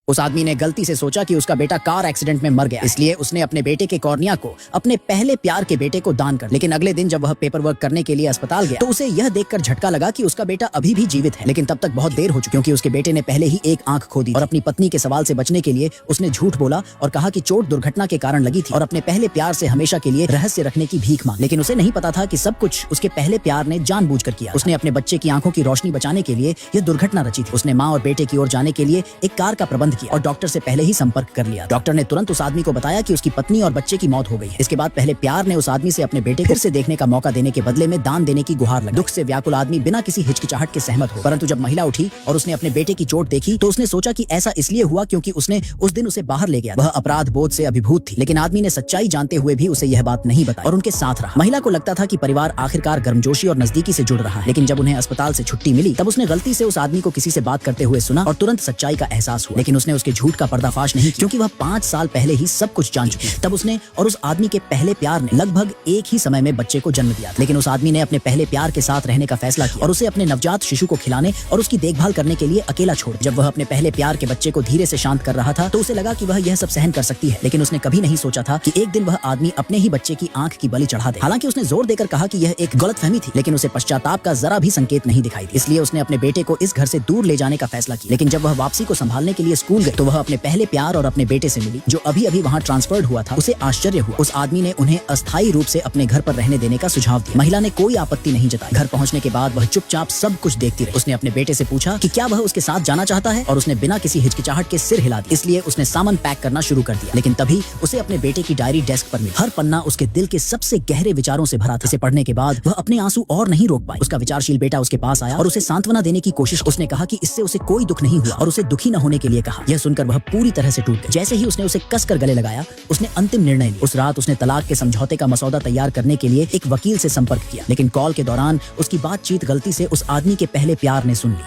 उस आदमी ने गलती से सोचा कि उसका बेटा कार एक्सीडेंट में मर गया, इसलिए उसने अपने बेटे के कॉर्निया को अपने पहले प्यार के बेटे को दान कर। लेकिन अगले दिन जब वह पेपर वर्क करने के लिए अस्पताल गया तो उसे यह देखकर झटका लगा कि उसका बेटा अभी भी जीवित है। लेकिन तब तक बहुत देर हो चुकी, क्योंकि उसके बेटे ने पहले ही एक आंख खो दी और अपनी पत्नी के सवाल से बचने के लिए उसने झूठ बोला और कहा कि चोट दुर्घटना के कारण लगी थी और अपने पहले प्यार से हमेशा के लिए रहस्य रखने की भीख मांगी। लेकिन उसे नहीं पता था कि सब कुछ उसके पहले प्यार ने जानबूझकर किया। उसने अपने बच्चे की आंखों की रोशनी बचाने के लिए यह दुर्घटना रची थी। उसने माँ और बेटे की ओर जाने के लिए एक कार का प्रबंध किया और डॉक्टर से पहले ही संपर्क कर लिया। डॉक्टर ने तुरंत उस आदमी को बताया कि उसकी पत्नी और बच्चे की मौत हो गई है। इसके बाद पहले प्यार ने उस आदमी से अपने बेटे को फिर से देखने का मौका देने के बदले में दान देने की गुहार लगाई। दुख से व्याकुल आदमी बिना किसी हिचकिचाहट के सहमत हो, परंतु जब महिला उठी और उसने अपने बेटे की चोट देखी तो उसने सोचा कि ऐसा इसलिए हुआ क्योंकि उसने उस दिन उसे बाहर ले गया। वह अपराध बोध से अभिभूत थी, लेकिन आदमी ने सच्चाई जानते हुए भी उसे यह बात नहीं बताई और उनके साथ रहा। महिला को लगता था कि परिवार आखिरकार गर्मजोशी और नजदीकी से जुड़ रहा है, लेकिन जब उन्हें अस्पताल से छुट्टी मिली तब उसने गलती से उस आदमी को किसी से बात करते हुए सुना और तुरंत सच्चाई का एहसास हुआ। लेकिन उसने उसके झूठ का पर्दाफाश नहीं किया, क्योंकि वह 5 साल पहले ही सब कुछ जान चुकी थी। तब उसने और उस आदमी के पहले प्यार ने लगभग एक ही समय में बच्चे को जन्म दिया। लेकिन उस आदमी ने अपने पहले प्यार के साथ रहने का फैसला किया और उसे अपने नवजात शिशु को खिलाने और उसकी देखभाल करने के लिए अकेला छोड़। जब वह अपने पहले प्यार के बच्चे को धीरे से शांत कर रहा था तो उसे लगा कि वह यह सब सहन कर सकती है, लेकिन उसने कभी नहीं सोचा था कि एक दिन वह आदमी अपने ही बच्चे की आंख की बलि चढ़ा दे। हालांकि उसने जोर देकर कहा कि यह एक गलतफहमी थी, लेकिन उसे पश्चाताप का जरा भी संकेत नहीं दिखाई दी। इसलिए उसने अपने बेटे को इस घर से दूर ले जाने का फैसला किया। लेकिन जब वह वापसी को संभालने के लिए स्कूल गए तो वह अपने पहले प्यार और अपने बेटे से मिली, जो अभी अभी वहाँ ट्रांसफर्ड हुआ था। उसे आश्चर्य हुआ। उस आदमी ने उन्हें अस्थायी रूप से अपने घर पर रहने देने का सुझाव दिया। महिला ने कोई आपत्ति नहीं जताई। घर पहुंचने के बाद वह चुपचाप सब कुछ देखती रही। उसने अपने बेटे से पूछा कि क्या वह उसके साथ जाना चाहता है और उसने बिना किसी हिचकिचाहट के सिर हिला दिया। इसलिए उसने सामान पैक करना शुरू कर दिया। लेकिन तभी उसे अपने बेटे की डायरी डेस्क पर मिली। हर पन्ना उसके दिल के सबसे गहरे विचारों से भरा था। इसे पढ़ने के बाद वह अपने आंसू और नहीं रोक पाई। उसका विचारशील बेटा उसके पास आया और उसे सांत्वना देने की कोशिश। उसने कहा कि इससे उसे कोई दुख नहीं हुआ और उसे दुखी न होने के लिए कहा। यह सुनकर वह पूरी तरह से टूट गई। जैसे ही उसने उसे कसकर गले लगाया, उसने अंतिम निर्णय लिया। उस रात उसने तलाक के समझौते का मसौदा तैयार करने के लिए एक वकील से संपर्क किया, लेकिन कॉल के दौरान उसकी बातचीत गलती से उस आदमी के पहले प्यार ने सुन ली।